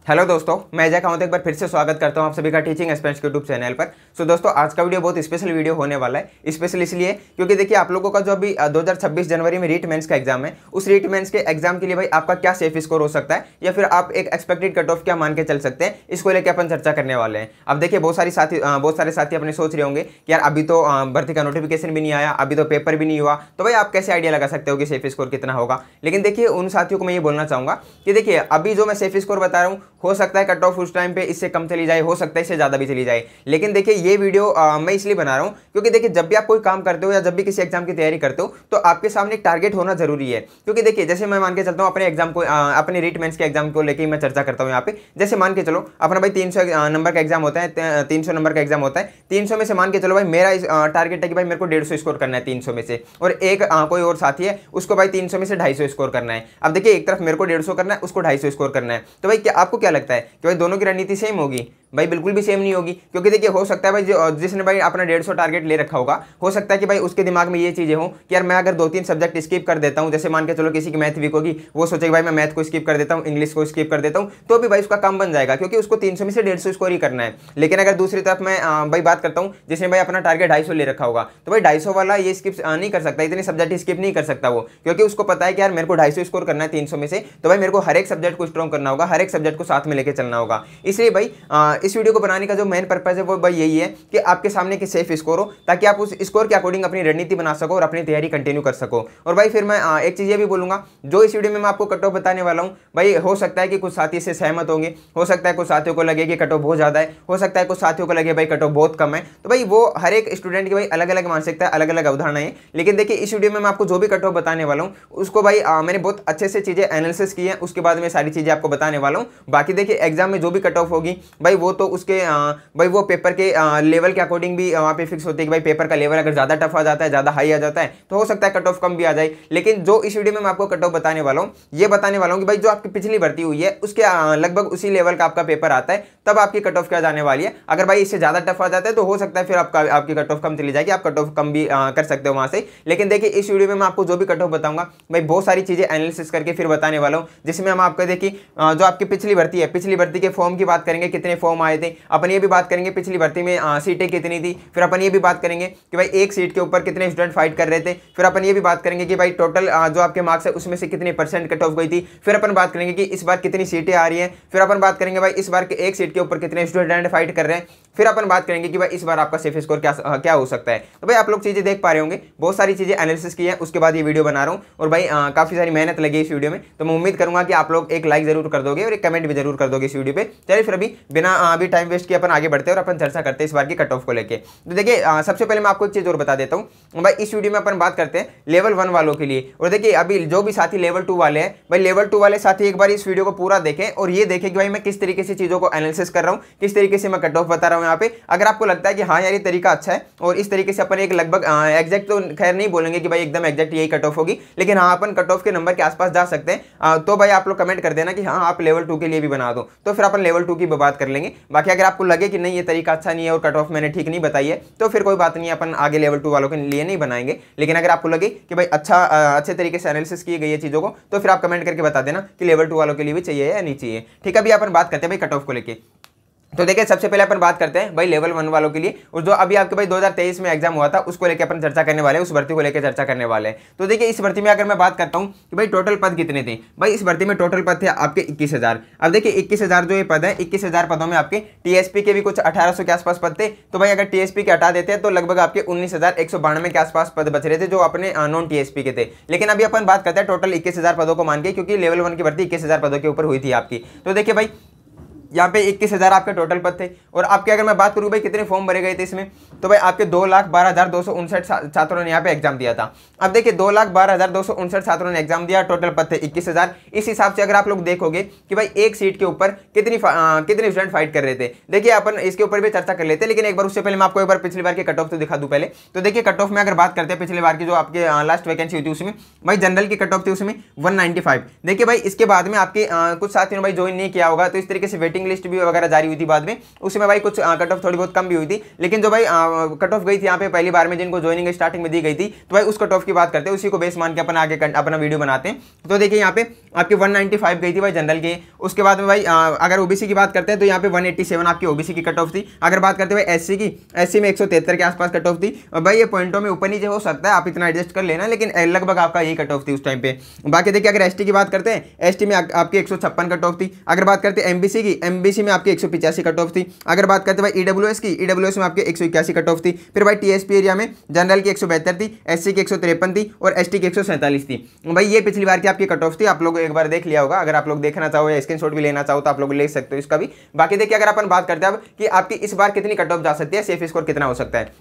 Hello दोस्तों, मैं जय खामत एक बार फिर से स्वागत करता हूं आप सभी का टीचिंग एस्पिरेंट्स के यूट्यूब चैनल पर। सो दोस्तों, आज का वीडियो बहुत स्पेशल वीडियो होने वाला है। स्पेशल इसलिए क्योंकि देखिए आप लोगों का जो अभी 2026 जनवरी में रीट मेंस का एग्जाम है, उस रीट मेंस के एग्जाम के लिए भाई आपका क्या सेफ स्कोर हो सकता है या फिर आप एक एक्सपेक्टेड कट ऑफ क्या मान के चल सकते हैं, इसको लेकर अपन चर्चा करने वाले हैं। अब देखिए बहुत सारे साथी अपने सोच रहे होंगे कि यार अभी तो भर्ती का नोटिफिकेशन भी नहीं आया, अभी तो पेपर भी नहीं हुआ, तो भाई आप कैसे आइडिया लगा सकते हो कि सेफ स्कोर कितना होगा। लेकिन देखिए उन साथियों को मैं ये बोलना चाहूंगा कि देखिए अभी जो मैं सेफ स्कोर बता रहा हूँ, हो सकता है कट ऑफ उस टाइम पे इससे कम चली जाए, हो सकता है इससे ज्यादा भी चली जाए। लेकिन देखिए ये वीडियो मैं इसलिए बना रहा हूं क्योंकि देखिए जब भी आप कोई काम करते हो या जब भी किसी एग्जाम की तैयारी करते हो तो आपके सामने एक टारगेट होना जरूरी है। क्योंकि देखिए जैसे मैं मान के चलता हूं अपने एग्जाम को, अपने रीट मेंस के एग्जाम को लेकर मैं चर्चा करता हूं यहाँ पे। जैसे मान के चलो अपना भाई 300 नंबर का एग्जाम होता है, 300 नंबर का एग्जाम होता है। 300 में से मान के चलो भाई मेरा टारगेट है कि भाई मेरे को 150 स्कोर करना है 300 में से, और एक कोई और साथी है उसको भाई 300 में से 250 स्कोर करना है। अब देखिए एक तरफ मेरे को 150 करना है, उसको 250 स्कोर करना है। तो भाई क्या आपको क्या लगता है कि भाई दोनों की रणनीति सेम होगी? भाई बिल्कुल भी सेम नहीं होगी। क्योंकि देखिए हो सकता है भाई जिसने भाई अपना 150 टारगेट ले रखा होगा, हो सकता है कि भाई उसके दिमाग में ये चीजें हो कि यार मैं अगर 2-3 सब्जेक्ट स्किप कर देता हूं, जैसे मान के चलो किसी की मैथ वीक होगी, वो सोचेगा भाई मैं मैथ को स्किप कर देता हूं, इंग्लिश को स्किप कर देता हूं, तो भी भाई उसका काम बन जाएगा क्योंकि उसको 300 में से 150 स्कोर ही करना है। लेकिन अगर दूसरी तरफ मैं भाई बात करता हूँ जिसने भाई अपना टारगेट 250 ले रखा होगा, तो भाई 250 वाला ये स्किप नहीं कर सकता, इतने सब्जेक्ट स्किप नहीं कर सकता वो, क्योंकि उसको पता है कि यार मेरे को 250 स्कोर करना है 300 में से, तो भाई मेरे को हर एक सब्जेक्ट को स्ट्रॉन्ग करना होगा, हर एक सब्जेक्ट को साथ में लेकर चलना होगा। इसलिए भाई इस वीडियो को बनाने का जो मेन पर्पस है वो भाई यही है कि आपके सामने की सेफ स्कोर हो, ताकि आप उस स्कोर के अकॉर्डिंग अपनी रणनीति बना सको और अपनी तैयारी कंटिन्यू कर सको। और भाई फिर मैं एक चीज ये भी बोलूंगा, जो इस वीडियो में मैं आपको कट ऑफ बताने वाला हूं, भाई हो सकता है कि कुछ साथी इससे सहमत होंगे, हो सकता है कुछ साथियों को लगे कि कट ऑफ बहुत ज्यादा है, हो सकता है कुछ साथियों को लगे भाई कट ऑफ बहुत कम है। तो भाई वो हर एक स्टूडेंट की भाई अलग अलग मानसिकता, अलग अलग अवधारणा है। लेकिन देखिए इस वीडियो में मैं आपको जो भी कट ऑफ बताने वाला हूँ उसको भाई मैंने बहुत अच्छे से चीजें एनालिसिस की है, उसके बाद में सारी चीजें आपको बताने वाला हूँ। बाकी देखिए एग्जाम में जो भी कट ऑफ होगी भाई वो तो उसके भाई वो पेपर के लेवल के अकॉर्डिंग भी वहाँ पे फिक्स होती है कि भाई पेपर का लेवल अगर ज्यादा टफ आ जाता है, ज्यादा हाई आ जाता है, तो हो सकता है कट ऑफ कम भी आ जाए। लेकिन जो इस वीडियो में मैं आपको कट ऑफ बताने वाला हूँ, ये बताने वाला हूँ कि भाई जो आपकी पिछली भर्ती हुई है उसके लगभग उसी लेवल का आपका पेपर आता है, तब आपकी कट ऑफ क्या जाने वाली है। अगर भाई इससे ज्यादा टफ आ जाता है तो हो सकता है फिर आपकी कट ऑफ कम चली जाएगी, आप कट ऑफ कम भी कर सकते हो वहां से। लेकिन देखिए इस वीडियो में मैं आपको जो भी कट ऑफ बताऊंगा भाई बहुत सारी चीजें एनालिसिस करके फिर बताने वाला हूँ, जिसमें हम आपको देखिए जो आपकी पिछली भर्ती है, पिछली भर्ती के फॉर्म की बात करेंगे, कितने फॉर्म आए थे, अपन ये भी बात करेंगे पिछली भर्ती में सीटें कितनी थी, फिर अपन ये भी बात करेंगे कि भाई एक सीट के ऊपर कितने स्टूडेंट फाइट कर रहे थे, फिर अपन ये भी बात करेंगे कि भाई टोटल जो आपके मार्क्स है उसमें से कितने परसेंट कट ऑफ गई थी, फिर अपन बात करेंगे कि इस बार कितनी सीटें आ रही हैं, फिर अपन बात करेंगे भाई इस बार के एक सीट के ऊपर कितने स्टूडेंट फाइट कर रहे हैं, फिर अपन बात करेंगे कि भाई इस बार आपका सेफ स्कोर क्या हो सकता है। तो भाई आप लोग चीजें देख पा रहे होंगे, बहुत सारी चीजें एनालिसिस की है, उसके बाद ये वीडियो बना रहा हूँ। और भाई काफी सारी मेहनत लगी इस वीडियो में, तो मैं उम्मीद करूंगा कि आप लोग एक लाइक जरूर कर दोगे और एक कमेंट भी जरूर कर दोगे इस वीडियो पे। चलिए फिर अभी बिना अभी टाइम वेस्ट किए अपन आगे बढ़ते हैं और अपन चर्चा करते हैं इस बार की कट ऑफ को लेके। तो देखिए सबसे पहले मैं आपको एक चीज और बता देता हूँ भाई, इस वीडियो में अपन बात करते हैं लेवल 1 वालों के लिए। और देखिए अभी जो भी साथी लेवल 2 वाले हैं, भाई लेवल 2 वाले साथी एक बार इस वीडियो को पूरा देखें और ये देखें कि भाई मैं किस तरीके से चीजों को एनालिसिस कर रहा हूँ, किस तरीके से मैं कट ऑफ बता रहा हूँ यहाँ पे। अगर आपको लगता है कि हाँ यार ये तरीका अच्छा है और इस तरीके से अपन एक लगभग एग्जैक्ट तो खैर नहीं बोलेंगे कि भाई एकदम एग्जैक्ट यही कट ऑफ होगी, लेकिन हाँ अपन कट ऑफ के नंबर के आसपास जा सकते हैं, तो भाई आप लोग कमेंट कर देना कि हाँ आप लेवल 2 के लिए भी बना दो, तो फिर अपन लेवल 2 की बात कर लेंगे। बाकी अगर आपको लगे कि नहीं ये तरीका अच्छा नहीं है और कट ऑफ मैंने ठीक नहीं बताई है, तो फिर कोई बात नहीं, अपन आगे लेवल 2 वालों के लिए नहीं बनाएंगे। लेकिन अगर आपको लगे कि भाई अच्छे तरीके से एनालिसिस की गई है चीजों को, तो फिर आप कमेंट करके बता देना कि लेवल 2 वालों के लिए भी चाहिए या नहीं चाहिए। ठीक है, अभी अपन बात करते हैं भाई कट ऑफ को लेके। तो देखिए सबसे पहले अपन बात करते हैं भाई लेवल 1 वालों के लिए, और जो अभी आपके भाई 2023 में एग्जाम हुआ था उसको लेकर अपन चर्चा करने वाले हैं, उस भर्ती को लेकर चर्चा करने वाले हैं। तो देखिए इस भर्ती में अगर मैं बात करता हूं कि भाई टोटल पद कितने थे, भाई इस भर्ती में टोटल पद थे आपके 21,000। अब देखिए 21,000 जो ये पद है, 21,000 पदों में आपके टीएसपी के भी कुछ 1800 के आसपास पद थे। तो भाई अगर टीएसपी के हटा देते हैं तो लगभग आपके 19,192 के आसपास पद बच रहे थे जो अपने नॉन टीएसपी के थे। लेकिन अभी अपन बात करते हैं टोटल 21,000 पदों को मान के, क्योंकि लेवल 1 की भर्ती 21,000 पदों के ऊपर हुई थी आपकी। तो देखिए भाई यहाँ पे 21,000 आपके टोटल पद थे, और आपके अगर मैं बात करूँ भाई कितने फॉर्म भरे गए थे इसमें, तो भाई आपके 2,12,259 छात्रों ने यहाँ पे एग्जाम दिया था। अब देखिए 2,12,259 छात्रों ने एग्जाम दिया, टोटल पद थे 21,000। इस हिसाब से अगर आप लोग देखोगे कि भाई एक सीट के ऊपर कितने स्टूडेंट फाइट कर रहे थे, देखिए अपन इसके ऊपर भी चर्चा कर लेते हैं। लेकिन एक बार उससे पहले मैं आपको एक बार पिछली बार के कट ऑफ तो दिखा दूं पहले। तो देखिए कट ऑफ में अगर बात करते हैं पिछली बार की जो आपके लास्ट वैकेंसी हुई थी उसमें भाई जनरल की कट ऑफ थी उसमें 195। देखिए भाई इसके बाद में आपके कुछ साथियों ने भाई ज्वाइन नहीं किया होगा, तो इस तरीके से वेटिंग वेटिंग लिस्ट भी वगैरह जारी हुई थी बाद में, उसमें भाई कुछ कट ऑफ थोड़ी बहुत कम भी हुई थी, लेकिन जो भाई कट ऑफ गई थी यहाँ पे पहली बार में जिनको ज्वाइनिंग स्टार्टिंग में दी गई थी, तो भाई उस कट ऑफ की बात करते हैं, उसी को बेस मान के अपन आगे अपना वीडियो बनाते हैं। तो देखिए यहाँ पे आपकी 195 गई थी भाई जनरल की। उसके बाद में भाई अगर ओबीसी की बात करते हैं तो यहाँ पे 187 आपकी ओबीसी की कट ऑफ थी। अगर बात करते हैं भाई एससी की, एससी में 173 के आसपास कट ऑफ थी। और भाई ये पॉइंटों में ऊपर नीचे हो सकता है, आप इतना एडजस्ट कर लेना, लेकिन लगभग आपका यही कट ऑफ थी उस टाइम पे। बाकी देखिए अगर एसटी की बात करते हैं, एसटी में आपकी 156 कट ऑफ थी। अगर बात करते हैं एमबीसी की, एमबीसी में आपकी 185 कट ऑफ थी। अगर बात करते हैं भाई ईडब्ल्यूएस की, ईडब्ल्यूएस में आपकी 181 कट ऑफ थी। फिर भाई टीएसपी एरिया में जनरल की 172 थी, एससी की 153 थी और एसटी की 147 थी। भाई ये पिछली बार की आपकी कट ऑफ थी, आप लोग एक बार देख लिया होगा। अगर आप लोग देखना चाहो या स्क्रीनशॉट भी लेना चाहो तो आप लोग ले सकते हो इसका भी। बाकी देखिए अगर अपन बात करते हैं अब कि आपकी इस बार कितनी कट ऑफ जा सकती है, सेफ स्कोर कितना हो सकता है,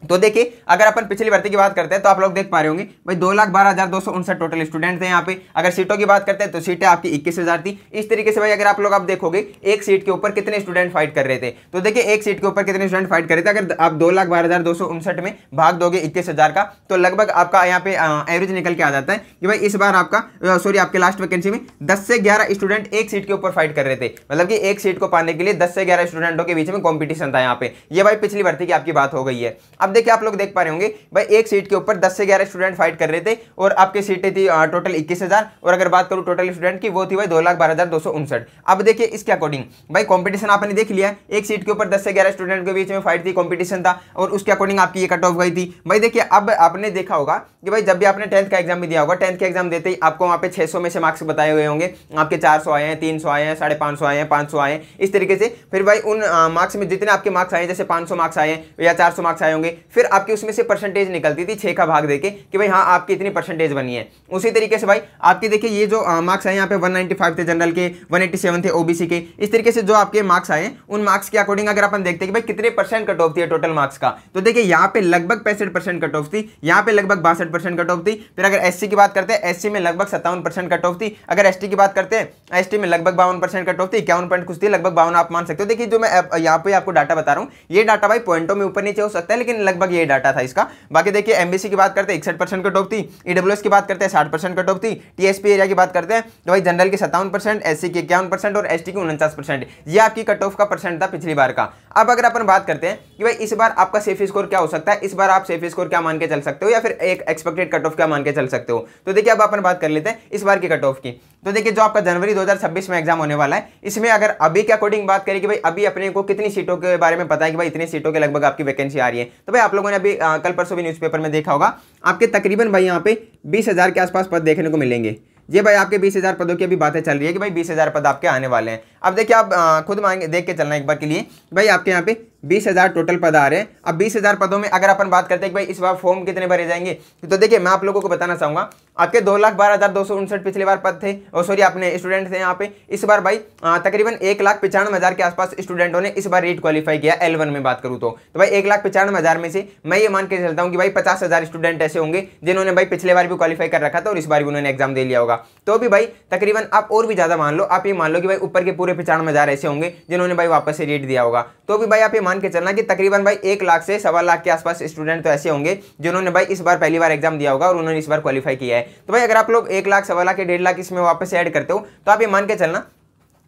तो देखिए अगर अपन पिछली भर्ती की बात करते हैं तो आप लोग देख पा रहे होंगे भाई 2,12,259 टोटल स्टूडेंट थे यहाँ पे। अगर सीटों की बात करते हैं तो सीटें आपकी 21,000 थी। इस तरीके से भाई अगर आप लोग आप देखोगे एक सीट के ऊपर कितने स्टूडेंट फाइट कर रहे थे, तो देखिए एक सीट के ऊपर कितने स्टूडेंट फाइट कर रहे थे। अगर आप 2,12,259 में भाग दोगे 21,000 का, तो लगभग आपका यहाँ पे एवरेज निकल के आ जाता है कि भाई इस बार आपका सॉरी आपके लास्ट वैकेंसी में 10 से 11 स्टूडेंट एक सीट के ऊपर फाइट कर रहे थे। मतलब कि एक सीट को पाने के लिए 10 से 11 स्टूडेंटों के बीच में कॉम्पिटिशन था यहाँ पे। ये भाई पिछली भर्ती की आपकी बात हो गई है। अब देखिए आप लोग देख पा होंगे भाई एक सीट के ऊपर 10 से 11 स्टूडेंट फाइट कर रहे थे और आपकी सीटें थी टोटल 21,000। और अगर बात करूं टोटल स्टूडेंट की, वो थी भाई 2,12,259। अब देखिए इसके अकॉर्डिंग भाई कंपटीशन आपने देख लिया, एक सीट के ऊपर 10 से 11 स्टूडेंट के बीच में फाइट थी, कंपटीशन था और उसके अकॉर्डिंग आपकी ये कट ऑफ गई थी। भाई देखिए अब आपने देखा होगा कि भाई जब भी आपने 10th का एग्जाम भी दिया होगा, 10th के एग्जाम देते ही आपको वहां पे 600 में से मार्क्स बताए हुए होंगे, आपके 400 आए हैं, 300 आए हैं, 550 आए हैं, 500 आए हैं, इस तरीके से। फिर भाई उन मार्क्स में जितने आपके मार्क्स आए, जैसे 500 मार्क्स आए या 400 मार्क्स आए होंगे, फिर आपकी उसमें से परसेंटेज निकलती थी 6 का भाग देके कि भाई हाँ आपकी इतनी परसेंटेज बनी है। उसी तरीके से भाई आपके देखिए ये जो मार्क्स आए यहाँ पे 195 थे जनरल के, 187 थे ओबीसी के। इस तरीके से जो आपके मार्क्स आए उन मार्क्स के अकॉर्डिंग अगर अपन देखते हैं कि भाई कितने परसेंट कट ऑफ थी टोटल मार्क्स का, तो देखिए यहाँ पे लगभग 65% कट ऑफ थी, यहाँ पे लगभग 62% कट ऑफ थी। फिर अगर एससी की बात करते हैं, एससी में लगभग 57% कट ऑफ थी। अगर एसटी की बात करते हैं, एसटी में लगभग 52% कट ऑफ थी, 51 पॉइंट कुछ थी, लगभग 52 आप मान सकते हो। देखिए जो मैं यहाँ पे आपको डाटा बता रहा हूँ, ये डाटा भाई पॉइंटों में ऊपर नीचे हो सकता है, लेकिन लगभग ये डाटा था इसका। बाकी देखिए एमबीसी की बात करते हैं 61% कट ऑफ थी, ईडब्ल्यूएस की बात करते हैं 60% कट ऑफ थी, टीएसपी एरिया की बात करते हैं तो भाई जनरल की 57%, एससी की 51% और एसटी की 49%। ये आपकी कट ऑफ का परसेंट था पिछली बार का। अब अगर अपन बात करते हैं कि भाई इस बार आपका सेफ स्कोर क्या हो सकता है, इस बार आप सेफ स्कोर क्या मान के चल सकते हो या फिर एक एक्सपेक्टेड कट ऑफ क्या मान के चल सकते हो, तो देखिए अब अपन बात कर लेते हैं इस बार की कट ऑफ की। तो देखिए जो आपका जनवरी 2026 में एग्जाम होने वाला है, इसमें अगर अभी के अकॉर्डिंग बात करें कि भाई अभी अपने को कितनी सीटों के बारे में पता है कि भाई इतनी सीटों के लगभग आपकी वैकेंसी आ रही है, तो भाई आप लोगों ने अभी कल परसों भी न्यूज़पेपर में देखा होगा, आपके तकरीबन भाई यहाँ पे 20,000 के आसपास पद देखने को मिलेंगे। ये भाई आपके 20,000 पदों की अभी बातें चल रही है कि भाई 20,000 पद आपके आने वाले हैं। अब देखिए आप खुद मांगे देख के चलना एक बार के लिए, भाई आपके यहाँ पे 20,000 टोटल पद आ रहे हैं। अब 20,000 पदों में अगर अपन बात करते हैं कि भाई इस बार फॉर्म कितने भरे जाएंगे, तो देखिए मैं आप लोगों को बताना चाहूंगा, आपके 2,12,259 पिछली बार पद थे और सॉरी अपने स्टूडेंट थे यहाँ पे। इस बार भाई तकरीबन 1,95,000 के आसपास स्टूडेंटों ने इस बार रीट क्वालिफाई किया L1 में बात करूँ तो भाई 1,95,000 में से मैं ये मान के चलता हूँ कि भाई 50,000 स्टूडेंट ऐसे होंगे जिन्होंने भाई पिछले बार भी क्वालिफाई कर रखा था और इस बार भी उन्होंने एग्जाम दे लिया होगा। तो भी भाई तकरीबन आप और भी ज्यादा मान लो, आप ये मान लो कि भाई ऊपर के पूरे 95,000 ऐसे होंगे जिन्होंने भाई वापस से रीट दिया होगा। तो भी भाई आप ये मान के चलना कि तकरीबन भाई 1 लाख से 1.25 लाख के आसपास स्टूडेंट तो ऐसे होंगे जिन्होंने भाई इस बार पहली बार एग्जाम दिया होगा और उन्होंने इस बार क्वालिफाई किया है। तो भाई अगर आप लोग 1 लाख 1.25 लाख या 1.5 लाख इसमें वापस से ऐड करते हो तो आप ये मान के चलना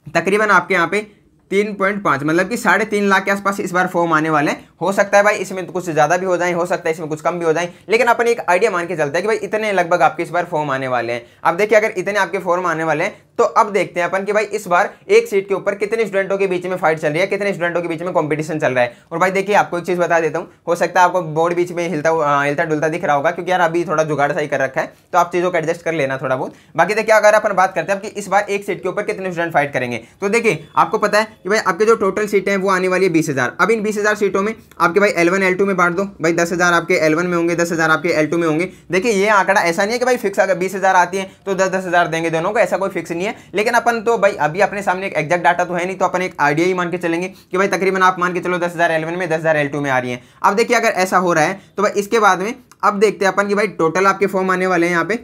तकरीबन आपके यहाँ पे 3.5 मतलब कि 3.5 लाख के आसपास इस बार फॉर्म आने वाले हैं। हो सकता है भाई इसमें तो कुछ ज्यादा भी हो जाए, हो सकता है इसमें कुछ कम भी हो जाए, लेकिन अपन एक आइडिया मान के चलते हैं कि भाई इतने लगभग आपके इस बार फॉर्म आने वाले हैं। अब देखिए अगर इतने आपके फॉर्म आने वाले हैं तो अब देखते हैं अपन कि भाई इस बार एक सीट के ऊपर कितने स्टूडेंटों के बीच में फाइट चल रही है, कितने स्टूडेंटों के बीच में कंपटीशन चल रहा है। और भाई देखिए आपको एक चीज बता देता हूँ, हो सकता है आपको बोर्ड बीच में हिलता डुलता दिख रहा होगा क्योंकि यार अभी थोड़ा जुगाड़ सही कर रखा है, तो आप चीजों को एडजस्ट कर लेना थोड़ा बहुत। बाकी देखिए अगर अपन बात करते हैं कि इस बार एक सीट के ऊपर कितने स्टूडेंट फाइट करेंगे, तो देखिए आपको पता है कि भाई आपके जो टोटल सीटें हैं वो आने वाली है 20,000। अब इन 20,000 सीटों में आपके भाई L1 L2 में बांट दो, भाई 10,000 आपके L1 में होंगे, 10,000 आपके L2 में होंगे। देखिए ये आंकड़ा ऐसा नहीं है कि भाई फिक्स अगर 20,000 आती है तो 10,000 देंगे दोनों को, ऐसा कोई फिक्स नहीं है। लेकिन अपन तो भाई अभी अपने सामने एक एग्जैक्ट डाटा तो है नहीं, तो अपन एक आइडिया ही मान के चलेंगे कि भाई तकरीबन आप मान के चलो 10,000 L1 में, 10,000 L2 में आ रही है। अब देखिए अगर ऐसा हो रहा है तो भाई इसके बाद में अब देखते हैं अपन कि भाई टोटल आपके फॉर्म आने वाले हैं यहाँ पे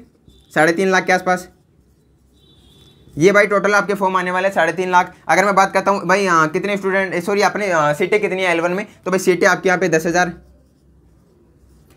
3.5 लाख के आसपास। ये भाई टोटल आपके फॉर्म आने वाले 3.5 लाख। अगर मैं बात करता हूँ भाई कितने स्टूडेंट सॉरी अपने सीटें कितनी है L1 में, तो भाई सीटें आपके यहाँ पे 10,000।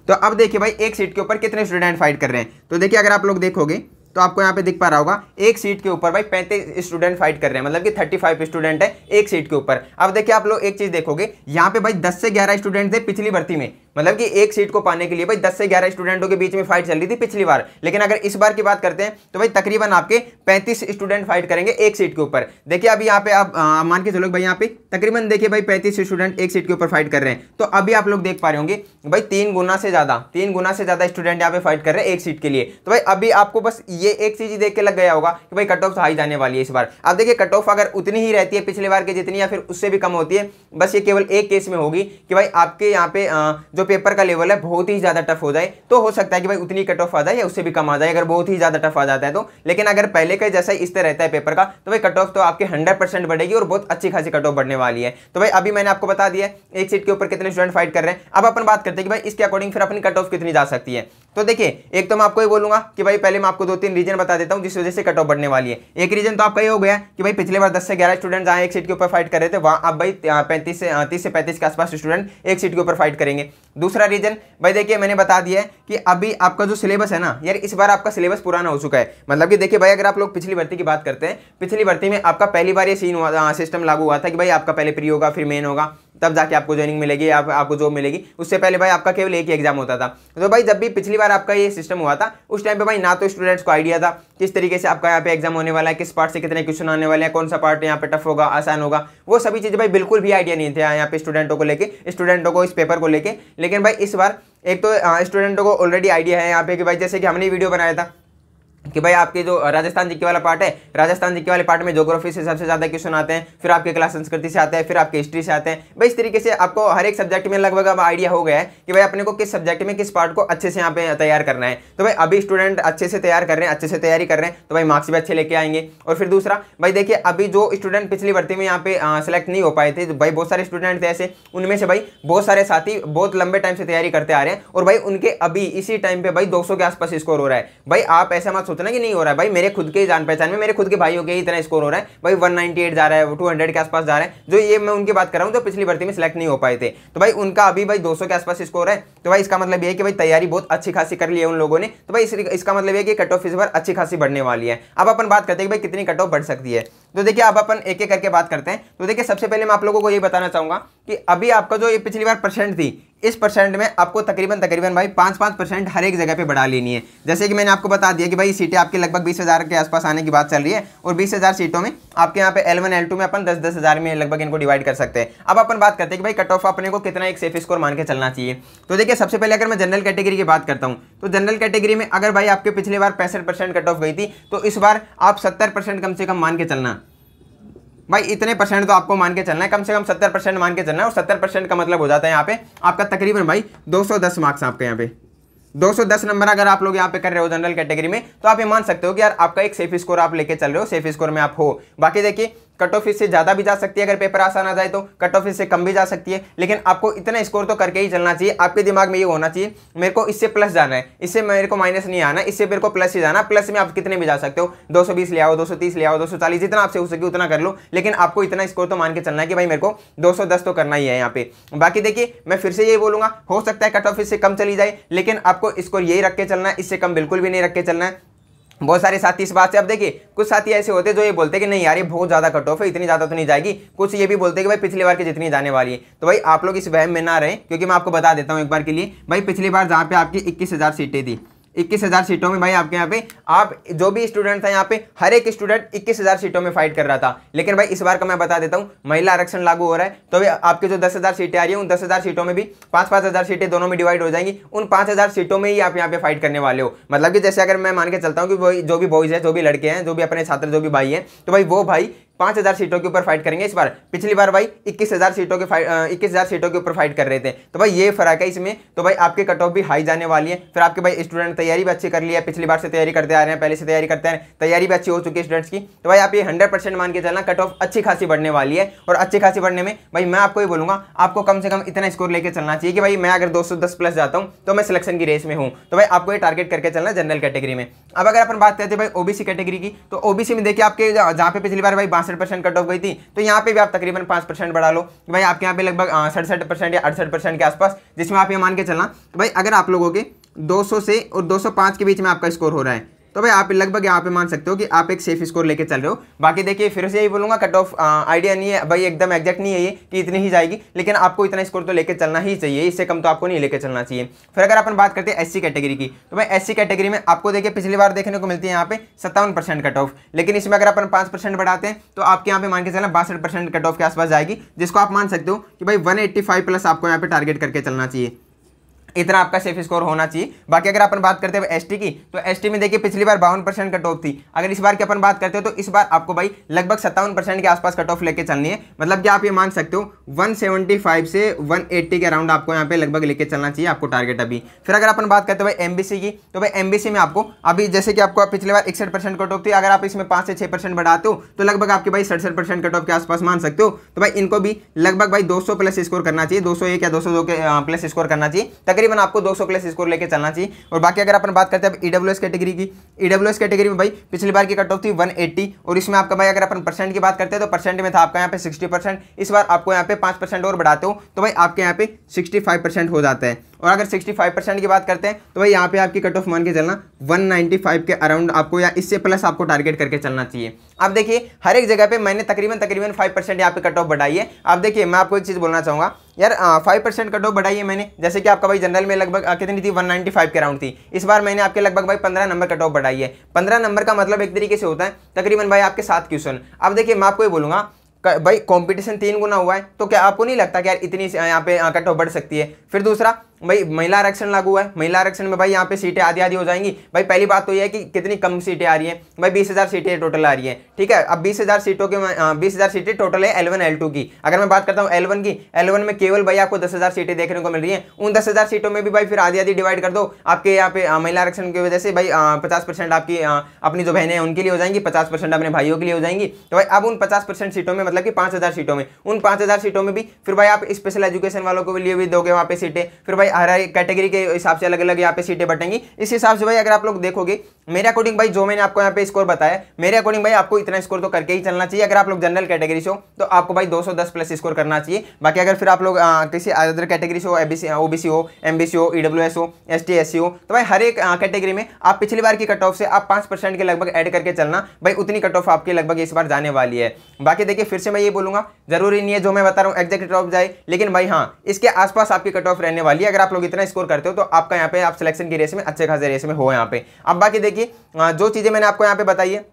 तो अब देखिए भाई एक सीट के ऊपर कितने स्टूडेंट फाइट कर रहे हैं, तो देखिए अगर आप लोग देखोगे तो आपको यहाँ पे दिख पा रहा होगा एक सीट के ऊपर भाई 35 स्टूडेंट फाइट कर रहे हैं, मतलब कि 35 स्टूडेंट है एक सीट के ऊपर। अब देखिए आप लोग एक चीज देखोगे, यहाँ पे भाई 10 से 11 स्टूडेंट थे पिछली भर्ती में, मतलब कि एक सीट को पाने के लिए भाई 10 से 11 स्टूडेंटों के बीच में फाइट चल रही थी पिछली बार। लेकिन अगर इस बार की बात करते हैं तो भाई तकरीबन आपके 35 स्टूडेंट फाइट करेंगे एक सीट के ऊपर। देखिए अभी यहाँ पे आप मान के चलो भाई यहाँ पे तकरीबन देखिए भाई 35 स्टूडेंट एक सीट के ऊपर फाइट कर रहे हैं। तो अभी आप लोग देख पा रहे होंगे भाई 3 गुना से ज्यादा स्टूडेंट यहाँ पे फाइट कर रहे हैं एक सीट के लिए। तो भाई अभी आपको बस ये एक चीज ही देख के लग गया होगा कि भाई कट ऑफ हाई जाने वाली है इस बार। अब देखिए कट ऑफ अगर उतनी ही रहती है पिछले बार के जितनी या फिर उससे भी कम होती है, बस ये केवल एक केस में होगी कि भाई आपके यहाँ पे जो पेपर का लेवल है बहुत ही ज्यादा टफ हो जाए, तो हो सकता है कि भाई उतनी कट ऑफ आ जाए या उससे भी कम आ जाए अगर बहुत ही ज्यादा टफ आ जाता है तो। लेकिन अगर पहले का जैसा इस तरह रहता है पेपर का तो भाई कट ऑफ तो आपके 100% बढ़ेगी और बहुत अच्छी खासी कट ऑफ बढ़ने वाली है। तो भाई अभी मैंने आपको बता दिया एक सीट के ऊपर कितने स्टूडेंट फाइट कर रहे हैं। अब अपन बात करते हैं कि भाई इसके अकॉर्डिंग फिर अपनी कट ऑफ कितनी जा सकती है। तो देखिए एक तो मैं आपको ये बोलूंगा कि भाई पहले मैं आपको 2-3 रीजन बता देता हूं जिस वजह से कट ऑफ बढ़ने वाली है। एक रीजन तो आपका ये हो गया कि भाई पिछले बार 10 से 11 स्टूडेंट जहां एक सीट के ऊपर फाइट कर रहे थे वहां अब भाई 30 से 35 के आसपास स्टूडेंट एक सीट के ऊपर फाइट करेंगे। दूसरा रीजन भाई देखिए मैंने बता दिया है कि अभी आपका जो सिलेबस है ना यार, इस बार आपका सिलेबस पुराना हो चुका है। मतलब कि देखिए भाई अगर आप लोग पिछली भर्ती की बात करते हैं, पिछली भर्ती में आपका पहली बार ये सिस्टम लागू हुआ था कि भाई आपका पहले प्री होगा फिर मेन होगा तब जाके आपको ज्वाइनिंग मिलेगी, आपको जॉब मिलेगी। उससे पहले भाई आपका केवल एक ही एग्जाम होता था। तो भाई जब भी पिछली बार आपका ये सिस्टम हुआ था उस टाइम पे भाई ना तो स्टूडेंट्स को आइडिया था किस तरीके से आपका यहाँ पे एग्जाम होने वाला है, किस पार्ट से कितने क्वेश्चन आने वाले हैं, कौन सा पार्ट यहाँ पे टफ होगा आसान होगा, वो सभी चीजें भाई बिल्कुल भी आइडिया नहीं थे यहाँ पे स्टूडेंटों को इस पेपर को लेके। लेकिन भाई इस बार एक तो स्टूडेंटों को ऑलरेडी आइडिया है यहाँ पे कि भाई जैसे कि हमने वीडियो बनाया था कि भाई आपके जो राजस्थान जीके वाला पार्ट है, राजस्थान जीके वाले पार्ट में ज्योग्राफी से सबसे ज्यादा क्वेश्चन आते हैं, फिर आपके क्लास संस्कृति से आते हैं, फिर आपके हिस्ट्री से आते हैं। भाई इस तरीके से आपको हर एक सब्जेक्ट में लगभग अब आइडिया हो गया है कि भाई अपने को किस सब्जेक्ट में किस पार्ट को अच्छे से यहाँ पे तैयार करना है। तो भाई अभी स्टूडेंट अच्छे से तैयार कर रहे हैं, अच्छे से तैयारी कर रहे हैं तो भाई मार्क्स भी अच्छे लेके आएंगे। और फिर दूसरा भाई देखिए अभी जो स्टूडेंट पिछली भर्ती में यहाँ पे सेलेक्ट नहीं हो पाए थे, भाई बहुत सारे स्टूडेंट थे ऐसे, उनमें से भाई बहुत सारे साथी बहुत लंबे टाइम से तैयारी करते आ रहे हैं और भाई उनके अभी इसी टाइम पे भाई 200 के आसपास स्कोर हो रहा है। भाई आप ऐसा मत सोचना कि नहीं हो रहा है, भाई मेरे खुद के जान पहचान में मेरे खुद के भाइयों के इतना स्कोर हो रहा है भाई 198 जा रहा है, 200 के आसपास जा रहा है। जो ये मैं उनकी बात कर रहा हूँ जो पिछली भर्ती में सिलेक्ट नहीं हो पाए थे, तो भाई उनका अभी भाई 200 के आसपास स्कोर है। तो भाई इसका मतलब ये है कि भाई तैयारी बहुत अच्छी खासी कर ली है उन लोगों ने। तो भाई इसका मतलब ये कि कट ऑफ इस बार अच्छी खासी बढ़ने वाली है। अब अपन बात करते हैं कि भाई कितनी कट ऑफ बढ़ सकती है। तो देखिए अब अपन एक एक करके बात करते हैं। तो देखिए सबसे पहले मैं आप लोगों को ये बताना चाहूंगा कि अभी आपका जो ये पिछली बार परसेंट थी, इस परसेंट में आपको तकरीबन भाई 5% हर एक जगह पे बढ़ा लेनी है। जैसे कि मैंने आपको बता दिया कि भाई सीटें आपकी लगभग 20,000 के आसपास आने की बात चल रही है और 20,000 सीटों में आपके यहाँ पे L1 L2 में अपन 10-10 हज़ार में लगभग इनको डिवाइड कर सकते हैं। अब अपन बात करते हैं कि भाई कट ऑफ अपने को कितना एक सेफ स्कोर मान के चलना चाहिए। तो देखिए सबसे पहले अगर मैं जनरल कैटेगरी की बात करता हूँ तो जनरल कैटेगरी में अगर भाई आपके पिछले बार 65% कट ऑफ गई थी तो इस बार आप 70% कम से कम मान के चलना। भाई इतने परसेंट तो आपको मान के चलना है, कम से कम 70% मान के चलना है। और 70% का मतलब हो जाता है यहाँ पे आपका तकरीबन भाई 210 मार्क्स आपके यहाँ पे 210 नंबर अगर आप लोग यहाँ पे कर रहे हो जनरल कैटेगरी में तो आप ये मान सकते हो कि यार आपका एक सेफ स्कोर आप लेके चल रहे हो, सेफ स्कोर में आप हो। बाकी देखिए कट ऑफ इससे ज्यादा भी जा सकती है, अगर पेपर आसान आ जाए तो कट ऑफ इससे कम भी जा सकती है, लेकिन आपको इतना स्कोर तो करके ही चलना चाहिए। आपके दिमाग में ये होना चाहिए मेरे को इससे प्लस जाना है, इससे मेरे को माइनस नहीं आना, इससे मेरे को प्लस ही जाना। प्लस में आप कितने भी जा सकते हो, 220 ले आओ, 230 ले आओ, 240, जितना आपसे हो सके उतना कर लो, लेकिन आपको इतना स्कोर तो मान के चलना है कि भाई मेरे को 210 तो करना ही है यहाँ पे। बाकी देखिए मैं फिर से यही बोलूंगा, हो सकता है कट ऑफ इससे कम चली जाए, लेकिन आपको स्कोर यही रख के चलना है, इससे कम बिल्कुल भी नहीं रख के चलना है। बहुत सारे साथी इस बात से, अब देखिए कुछ साथी ऐसे होते हैं जो ये बोलते हैं कि नहीं यार ये बहुत ज्यादा कट ऑफ है, इतनी ज्यादा तो नहीं जाएगी। कुछ ये भी बोलते हैं कि भाई पिछली बार की जितनी जाने वाली है। तो भाई आप लोग इस वहम में ना रहे, क्योंकि मैं आपको बता देता हूँ एक बार के लिए, भाई पिछली बार जहाँ पे आपकी 21,000 सीटें थी, 21,000 सीटों में भाई आपके यहाँ पे आप जो भी स्टूडेंट था यहाँ पे हर एक स्टूडेंट 21,000 सीटों में फाइट कर रहा था। लेकिन भाई इस बार का मैं बता देता हूँ महिला आरक्षण लागू हो रहा है, तो भाई आपके जो 10,000 सीटें आ रही है उन 10,000 सीटों में भी 5-5 हज़ार सीटें दोनों में डिवाइड हो जाएंगी। उन 5,000 सीटों में ही आप यहाँ पे फाइट करने वाले हो। मतलब कि जैसे अगर मैं मान के चलता हूँ कि जो भी बॉयज है, जो भी लड़के हैं, जो भी अपने छात्र, जो भी भाई हैं, तो भाई वो भाई 5,000 सीटों के ऊपर फाइट करेंगे इस बार। पिछली बार भाई 21,000 सीटों के ऊपर फाइट कर रहे थे। तो भाई ये फर्क है इसमें। तो भाई आपके कट ऑफ भी हाई जाने वाली है। फिर आपके भाई स्टूडेंट तैयारी भी अच्छी कर लिया है, पिछली बार से तैयारी करते आ रहे हैं, पहले से तैयारी करते हैं, तैयारी भी अच्छी हो चुकी है स्टूडेंट्स की। तो भाई आप ये 100% मान के चलना, कट ऑफ अच्छी खासी बढ़ने वाली है। और अच्छी खासी बढ़ने में भाई मैं आपको ये बोलूंगा, आपको कम से कम इतना स्कोर लेके चलना चाहिए कि भाई मैं अगर 210 प्लस जाता हूँ तो मैं सिलेक्शन की रेस में हूँ। तो भाई आपको ये टारगेट करके चलना जनरल कैटेगरी में। अब अगर अपन बात करते हैं भाई ओबीसी कैटेगरी की, तो ओबीसी में देखिए आपके जहाँ पे पिछली बार भाई 62% कट ऑफ गई थी, तो यहाँ पे भी आप तकरीबन 5% बढ़ा लो। भाई आपके यहाँ पे लगभग 67% या 68% के आसपास, जिसमें आप ये मान के चलना तो भाई अगर आप लोगों के 200 से और 205 के बीच में आपका स्कोर हो रहा है, तो भाई आप लगभग यहाँ पे मान सकते हो कि आप एक सेफ स्कोर लेके चल रहे हो। बाकी देखिए फिर से यही बोलूंगा, कट ऑफ आइडिया नहीं है भाई, एकदम एग्जैक्ट नहीं है ये कि इतनी ही जाएगी, लेकिन आपको इतना स्कोर तो लेके चलना ही चाहिए, इससे कम तो आपको नहीं लेके चलना चाहिए। फिर अगर अपन बात करते हैं एससी कैटेगरी की, तो भाई एससी कैटेगरी में आपको देखिए पिछली बार देखने को मिलती है यहाँ पे 57% कट ऑफ, लेकिन इसमें अगर अपन 5% बढ़ाते हैं तो आपके यहाँ पे मान के चलना 62% कट ऑफ के आसपास जाएगी, जिसको आप मान सकते हो कि भाई 185 प्लस आपको यहाँ पे टारगेट करके चलना चाहिए, इतना आपका सेफ स्कोर होना चाहिए। बाकी अगर अपन बात करते हैं एसटी की, तो एसटी में देखिए पिछली बार 52% कट ऑफ थी, अगर इस बार की अपन बात करते हैं तो इस बार आपको भाई लगभग 57% के आसपास कट ऑफ लेके चलनी है। मतलब कि आप ये मान सकते हो 175 से 180 के अराउंड आपको यहाँ पे लगभग लेके चलना चाहिए आपको टारगेट अभी। फिर अगर अपन बात करते हैं भाई एमबीसी की, तो भाई एमबीसी में आपको अभी जैसे कि आपको पिछले बार 61% कट ऑफ थी, अगर आप इसमें 5 से 6% बढ़ाते हो तो लगभग आपके भाई 67% कट ऑफ के आसपास मान सकते हो। तो भाई इनको भी लगभग भाई 200 प्लस स्कोर करना चाहिए, 201 या 202 के प्लस स्कोर करना चाहिए, तकरीबन आपको 200 प्लस स्कोर लेके चलना चाहिए। और बाकी अगर अपन बात करते हैं ईडब्ल्यूएस कैटेगरी की, ईडब्ल्यूएस कैटेगरी में भाई पिछली बार की कट ऑफ थी 180, और इसमें आपका भाई अगर अपन परसेंट की बात करते हैं तो परसेंट में था आपका यहाँ पे 60%, इस बार आपको यहाँ पे 5% और बढ़ाते हो तो भाई आपके यहाँ पे 65% हो जाता है। और अगर 65% की बात करते हैं तो भाई यहाँ पे आपकी कट ऑफ मान के चलना 195 के अराउंड आपको या इससे प्लस आपको टारगेट करके चलना चाहिए। अब देखिए हर एक जगह पे मैंने तकरीबन 5% यहाँ पे कट ऑफ बढ़ाई है। अब देखिए मैं आपको एक चीज़ बोलना चाहूँगा यार, 5% कट ऑफ बढ़ाई है मैंने, जैसे कि आपका भाई जनरल में लगभग कितनी थी 195 के अराउंड थी, इस बार मैंने आपके लगभग भाई 15 नंबर कट ऑफ बढ़ाई है। 15 नंबर का मतलब एक तरीके से होता है तकरीबन भाई आपके 7 क्वेश्चन। अब देखिए मैं आपको ये बोलूँगा भाई कंपटीशन 3 गुना हुआ है, तो क्या आपको नहीं लगता कि यार इतनी यहाँ पे कट ऑफ बढ़ सकती है। फिर दूसरा भाई महिला आरक्षण लागू है, महिला आरक्षण में भाई यहाँ पे सीटें आधी आधी हो जाएंगी। भाई पहली बात तो ये है कि कितनी कम सीटें आ रही हैं भाई, 20,000 सीटें टोटल आ रही हैं, ठीक है। अब 20,000 सीटों के 20,000 सीटें टोटल है L1 L2 की। अगर मैं बात करता हूँ L1 की, L1 में केवल भाई आपको 10,000 सीटें देखने को मिल रही हैं। उन 10,000 सीटों में भी भाई फिर आधी आधी डिवाइड कर दो, आपके यहाँ पे महिला आरक्षण की वजह से भाई 50% आपकी अपनी जो बहनें हैं उनके लिए हो जाएंगी, 50% अपने भाइयों के लिए हो जाएंगी। तो भाई अब उन 50% सीटों में मतलब कि 5,000 सीटों में, उन 5,000 सीटों में भी फिर भाई आप स्पेशल एजुकेशन वालों के लिए भी दोगे वहाँ पे सीटें। फिर भाई हर कैटेगरी के हिसाब से अलग अलग यहाँ पे सीटें बटेंगी। इस हिसाब से भाई अगर आप लोग देखोगे मेरे अकॉर्डिंग भाई जो मैंने आपको यहाँ पे स्कोर बताया, मेरे अकॉर्डिंग भाई आपको इतना स्कोर तो करके ही चलना चाहिए। अगर आप लोग जनरल कैटेगरी से हो तो आपको भाई 210 प्लस स्कोर करना चाहिए। बाकी अगर फिर आप लोग किसी अदर कैटेगरी से हो, ओबीसी हो, एमबीसी हो, ईडब्ल्यूएस हो, एसटी एससी हो, तो भाई हर एक कैटेगरी में आप पिछली बार की कट ऑफ से आप 5% के लगभग ऐड करके चलना, भाई उतनी कट ऑफ आपकी लगभग इस बार जाने वाली है। बाकी देखिए फिर से मैं ये बोलूंगा, जरूरी नहीं है जो मैं बता रहा हूँ एग्जैक्ट कट ऑफ जाए, लेकिन भाई हाँ इसके आसपास आपकी कट ऑफ रहने वाली है। अगर आप लोग इतना स्कोर करते हो तो आपका यहाँ पे आप सिलेक्शन की रेस में अच्छे खासे रेस में हो यहाँ पे। अब बाकी देखिए जो चीजें मैंने आपको यहाँ पे बताई है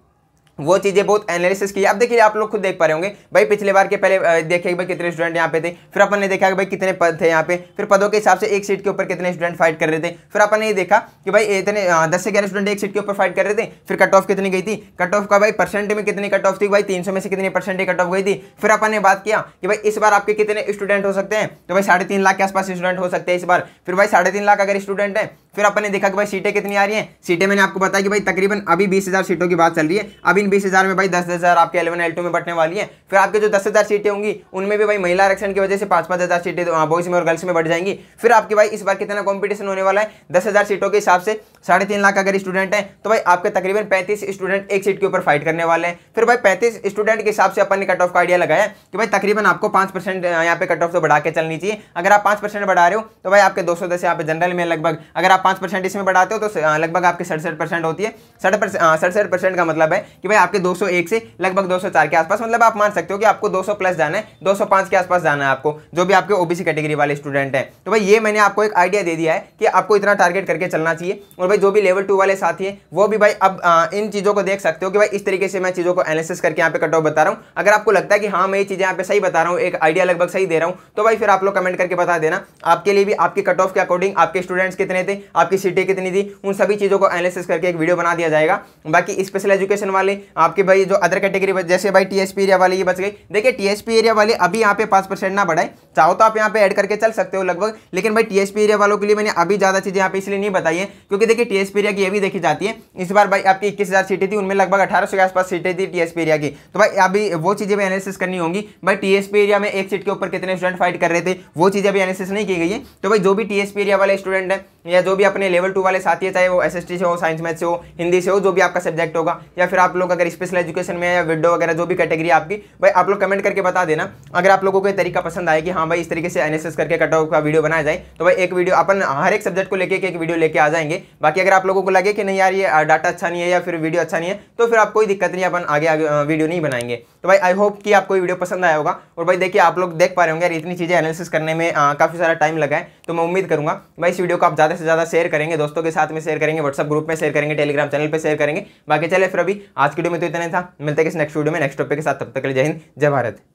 वो चीजें बहुत एनालिसिस की। अब देखिए आप लोग खुद देख पा रहे होंगे भाई पिछले बार के पहले देखे भाई कितने स्टूडेंट यहाँ पे थे, फिर अपन ने देखा कि भाई कितने पद थे यहाँ पे, फिर पदों के हिसाब से एक सीट के ऊपर कितने स्टूडेंट फाइट कर रहे थे। फिर अपन ने ये देखा कि भाई इतने 10 से 11 स्टूडेंट एक सीट के ऊपर फाइट कर रहे थे। फिर कट ऑफ कितनी गई थी, कट ऑफ का भाई परसेंट में कितनी कट ऑफ थी, भाई 300 में से कितनी परसेंट कट ऑफ गई थी। फिर अपन ने बात किया कि भाई इस बार आपके कितने स्टूडेंट हो सकते हैं, तो भाई 3.5 लाख के आसपास स्टूडेंट हो सकते हैं इस बार। फिर भाई 3.5 लाख अगर स्टूडेंट है, फिर अपन ने देखा कि भाई सीटें कितनी आ रही हैं। सीटें मैंने आपको बताया कि भाई तकरीबन अभी 20,000 सीटों की बात चल रही है। अब इन 20,000 में भाई 10,000 आपके L1 L2 में बटने वाली है। फिर आपके जो 10,000 सीटें होंगी उनमें भी भाई महिला आरक्षण की वजह से 5,000 सीटें बॉयज में और गर्ल्स में बढ़ जाएंगी। फिर आपके भाई इस बार कितना कंपटीशन होने वाला है, 10,000 सीटों के हिसाब से 3.5 लाख अगर स्टूडेंट हैं तो भाई आपके तकरीबन 35 स्टूडेंट एक सीट के ऊपर फाइट करने वाले हैं। फिर भाई 35 स्टूडेंट के हिसाब से अपन ने कट ऑफ का आइडिया लगाया कि भाई तकरीबन आपको 5% यहाँ पे कट ऑफ तो बढ़ा के चलनी चाहिए। अगर आप 5% बढ़ा रहे हो तो भाई आपके 210 यहाँ पे जनरल में लगभग, अगर आप 5% इसमें बढ़ाते हो तो लगभग आपकी 67% होती है। 67% का मतलब है कि भाई आपके 201 से लगभग 204 के आसपास, मतलब आप मान सकते हो कि आपको 200 प्लस जाना है, 205 के आसपास जाना है आपको, जो भी आपके ओबीसी कैटेगरी वाले स्टूडेंट हैं। तो भाई ये मैंने आपको एक आइडिया दे दिया है कि आपको इतना टारगेट करके चलना चाहिए। और भाई जो भी लेवल 2 वाले साथी हैं वो भी भाई अब इन चीज़ों को देख सकते हो कि भाई इस तरीके से मैं चीज़ों को एनालिसिस करके यहाँ पे कट ऑफ बता रहा हूँ। अगर आपको लगता है कि हाँ मैं ये चीज़ें यहाँ पे सही बता रहा हूँ, एक आइडिया लगभग सही दे रहा हूँ, तो भाई फिर आप लोग कमेंट करके बता देना आपके लिए भी आपकी कट ऑफ के अकॉर्डिंग आपके स्टूडेंट्स कितने थे, आपकी सीटें कितनी थी, उन सभी चीज़ों को एनालिसिस करके एक वीडियो बना दिया जाएगा। बाकी स्पेशल एजुकेशन वाले आपके भाई जो अदर कैटेगरी जैसे भाई टीएसपी एरिया वाले ये बच गई। देखिए टीएसपी एरिया वाले अभी यहाँ पे 5% ना बढ़ाए, चाहो तो आप यहाँ पे ऐड करके चल सकते हो लगभग, लेकिन भाई टीएसपी एरिया वालों के लिए मैंने अभी ज्यादा चीजें यहाँ पे इसलिए नहीं बताई है क्योंकि देखिए टीएसपी एरिया की ये भी देखी जाती है। इस बार भाई आपकी 21,000 सीटें थी, उनमें लगभग 1800 के आसपास सीटें थी टीएसपी एरिया की। तो भाई अभी वो चीजें भी एनालिसिस करनी होंगी। भाई टीएसपी एरिया में एक सीट के ऊपर कितने स्टूडेंट फाइट कर रहे थे वो चीजें अभी एनालिसिस नहीं की गई है। तो भाई जो भी टीएसपी एरिया वाले स्टूडेंट है या जो भी अपने लेवल 2 वाले साथी है, चाहे वो SST से हो, साइंस मैथ से हो, हिंदी से हो, जो भी आपका सब्जेक्ट होगा, या फिर आप लोग अगर स्पेशल एजुकेशन में या विडो वगैरह जो भी कैटेगरी आपकी, भाई आप लोग कमेंट करके बता देना। अगर आप लोगों को ये तरीका पसंद आए कि हाँ भाई इस तरीके से NSS करके कट ऑफ का वीडियो बनाया जाए, तो भाई एक वीडियो अपन हर एक सब्जेक्ट को लेके एक वीडियो लेके आ जाएंगे। बाकी अगर आप लोगों को लगे कि नहीं यार ये डाटा अच्छा नहीं है या फिर वीडियो अच्छा नहीं है, तो फिर आप कोई दिक्कत नहीं, अपन आगे वीडियो नहीं बनाएंगे। तो भाई आई होप कि आपको ये वीडियो पसंद आया होगा। और भाई देखिए आप लोग देख पा रहे होंगे यार इतनी चीज़ें एनालिसिस करने में काफ़ी सारा टाइम लगा है। तो मैं उम्मीद करूंगा भाई इस वीडियो को आप ज़्यादा से ज़्यादा शेयर करेंगे, दोस्तों के साथ में शेयर करेंगे, व्हाट्सअप ग्रुप में शेयर करेंगे, टेलीग्राम चैनल पर शेयर करेंगे। बाकी चले फिर अभी आज की वीडियो में तो इतना था, मिलते हैं किसी नेक्स्ट वीडियो में नेक्स्ट टॉपिक के साथ। तब तक के लिए जय हिंद, जय भारत।